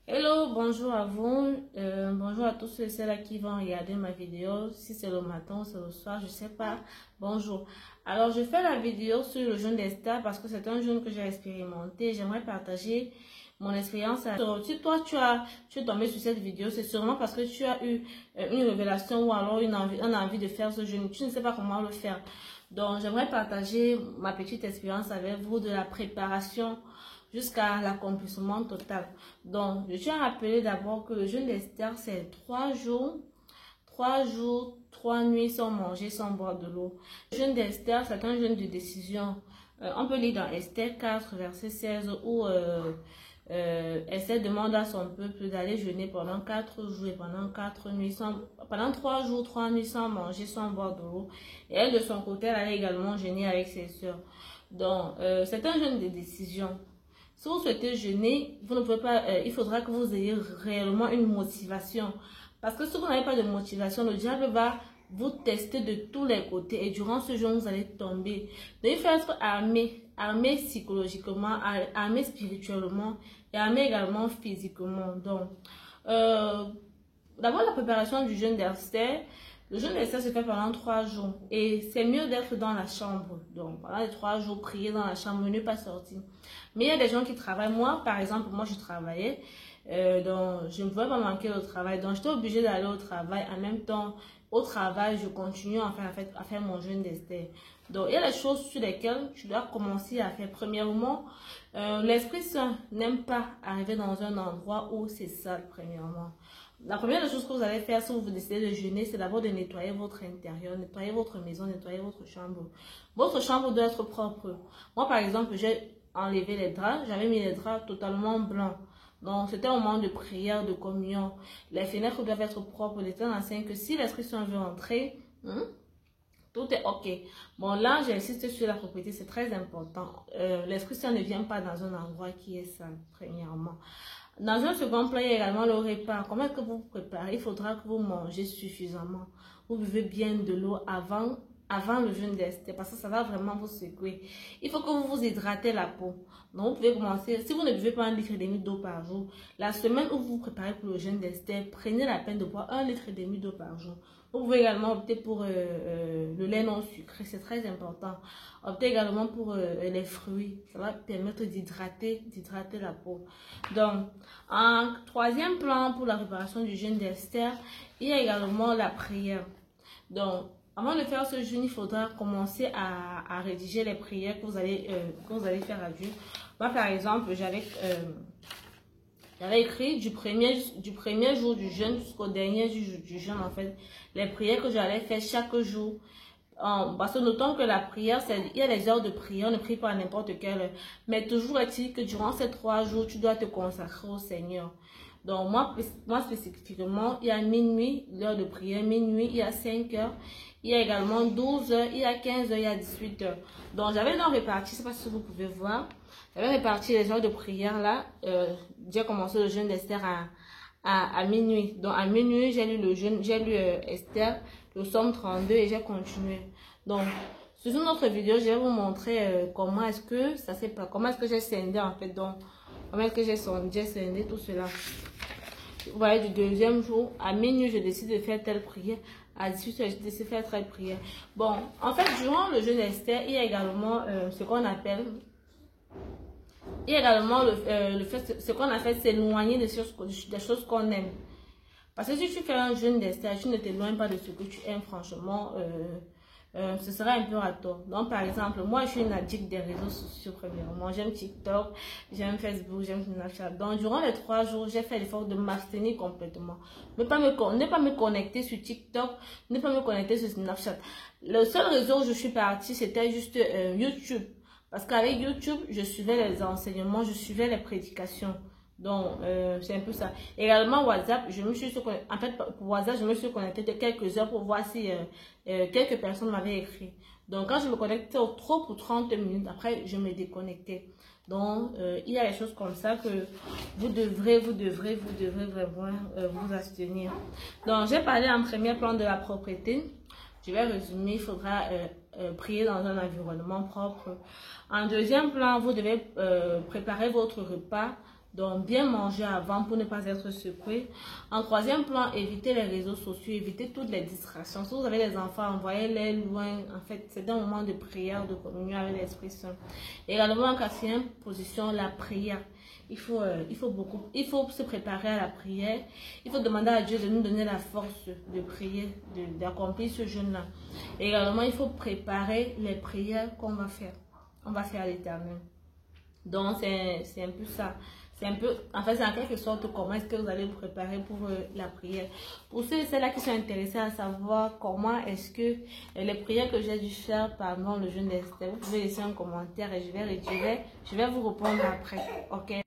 Hello, bonjour à vous, bonjour à tous ceux et celles qui vont regarder ma vidéo, si c'est le matin ou c'est le soir, je sais pas, bonjour. Alors je fais la vidéo sur le jeûne d'Esther parce que c'est un jeûne que j'ai expérimenté, j'aimerais partager mon expérience. Si toi tu es tombé sur cette vidéo, c'est sûrement parce que tu as eu une révélation ou alors une envie de faire ce jeûne, tu ne sais pas comment le faire. Donc j'aimerais partager ma petite expérience avec vous de la préparation jusqu'à l'accomplissement total. Donc, je tiens à rappeler d'abord que le jeûne d'Esther, c'est 3 nuits sans manger, sans boire de l'eau. Le jeûne d'Esther, c'est un jeûne de décision. On peut lire dans Esther 4, verset 16, où Esther demande à son peuple d'aller jeûner pendant 4 jours et pendant 3 jours, 3 nuits sans manger, sans boire de l'eau. Et elle, de son côté, elle allait également jeûner avec ses sœurs. Donc, c'est un jeûne de décision. Si vous souhaitez jeûner, vous ne pouvez pas, il faudra que vous ayez réellement une motivation. Parce que si vous n'avez pas de motivation, le diable va vous tester de tous les côtés. Et durant ce jeûne, vous allez tomber. Donc, il faut être armé psychologiquement, armé spirituellement et armé également physiquement. Donc, d'abord, la préparation du jeûne d'Esther. Le jeûne d'Esther se fait pendant 3 jours. Et c'est mieux d'être dans la chambre. Donc, pendant les 3 jours, prier dans la chambre, ne pas sortir. Mais il y a des gens qui travaillent. Moi, par exemple, je travaillais. Donc, je ne pouvais pas manquer au travail. Donc, j'étais obligée d'aller au travail. En même temps, au travail, je continue à faire mon jeûne d'Esther. Donc, il y a des choses sur lesquelles tu dois commencer à faire. Premièrement, l'Esprit Saint n'aime pas arriver dans un endroit où c'est sale, premièrement. La première des choses que vous allez faire si vous décidez de jeûner, c'est d'abord de nettoyer votre intérieur, nettoyer votre maison, nettoyer votre chambre. Votre chambre doit être propre. Moi, par exemple, j'ai enlevé les draps, j'avais mis les draps totalement blancs. Donc, c'était au moment de prière, de communion. Les fenêtres doivent être propres, de telle enseigne que si l'Esprit Saint veut entrer, tout est ok. Bon, là, j'insiste sur la propriété, c'est très important. L'Esprit Saint ne vient pas dans un endroit qui est sale, premièrement. Dans un second plan, il y a également le repas. Comment est-ce que vous préparez? Il faudra que vous mangez suffisamment. Vous buvez bien de l'eau avant le jeûne d'Esther parce que ça va vraiment vous secouer. Il faut que vous vous hydratez la peau. Donc, vous pouvez commencer. Si vous ne buvez pas 1,5 litre d'eau par jour, la semaine où vous vous préparez pour le jeûne d'Esther, prenez la peine de boire 1,5 litre d'eau par jour. Vous pouvez également opter pour le lait non sucré, c'est très important. Optez également pour les fruits, ça va permettre d'hydrater la peau. Donc, en troisième plan pour la préparation du jeûne d'Esther, il y a également la prière. Donc, avant de faire ce jeûne, il faudra commencer à rédiger les prières que vous allez faire à Dieu. Moi, par exemple, j'avais écrit du premier jour du jeûne jusqu'au dernier jour du jeûne, en fait, les prières que j'allais faire chaque jour. Parce que notons que la prière, il y a les heures de prière, on ne prie pas à n'importe quelle heure. Mais toujours est-il que durant ces 3 jours, tu dois te consacrer au Seigneur. Donc moi spécifiquement, il y a minuit, l'heure de prière, minuit, il y a 5 heures, il y a également 12 heures, il y a 15 heures, il y a 18 heures. Donc j'avais donc réparti, je ne sais pas si vous pouvez voir, j'avais réparti les heures de prière là. J'ai commencé le jeûne d'Esther à minuit. Donc à minuit, j'ai lu Esther, le Somme 32 et j'ai continué. Donc sur une autre vidéo, je vais vous montrer comment est-ce que ça s'est passé, comment est-ce que j'ai scindé en fait. Donc comment est-ce que j'ai scindé tout cela. Vous voyez, du deuxième jour, à minuit, je décide de faire telle prière. À 18h, je décide de faire telle prière. Bon, en fait, durant le jeûne d'Esther, il y a également ce qu'on appelle... Il y a également ce qu'on appelle s'éloigner des choses qu'on aime. Parce que si tu fais un jeûne d'Esther, tu ne t'éloignes pas de ce que tu aimes, franchement, ce serait un peu à tort. Donc, par exemple, moi, je suis une addict des réseaux sociaux, premièrement. J'aime TikTok, j'aime Facebook, j'aime Snapchat. Donc, durant les 3 jours, j'ai fait l'effort de m'abstenir complètement. Ne pas me connecter sur TikTok, ne pas me connecter sur Snapchat. Le seul réseau où je suis partie, c'était juste YouTube. Parce qu'avec YouTube, je suivais les enseignements, je suivais les prédications. Donc, c'est un peu ça. Également, WhatsApp, en fait, pour WhatsApp, je me suis connectée de quelques heures pour voir si quelques personnes m'avaient écrit. Donc, quand je me connectais trop pour 30 minutes, après, je me déconnectais. Donc, il y a des choses comme ça que vous devrez vraiment vous abstenir. Donc, j'ai parlé en premier plan de la propreté. Je vais résumer, il faudra prier dans un environnement propre. En deuxième plan, vous devez préparer votre repas Donc, bien manger avant pour ne pas être secoué. En troisième plan, éviter les réseaux sociaux, éviter toutes les distractions. Si vous avez des enfants, envoyez-les loin. En fait, c'est un moment de prière, de communion avec l'Esprit Saint. Également, en quatrième position, la prière. Il faut se préparer à la prière. Il faut demander à Dieu de nous donner la force de prier, d'accomplir ce jeûne-là. Également, il faut préparer les prières qu'on va faire. On va faire à l'Éternel. Donc, c'est un peu ça. C'est un peu, en fait, c'est en quelque sorte comment est-ce que vous allez vous préparer pour la prière. Pour ceux et celles-là qui sont intéressés à savoir comment est-ce que les prières que j'ai dû faire pendant le jeûne d'Esther, vous pouvez laisser un commentaire et je vais vous répondre après. Ok?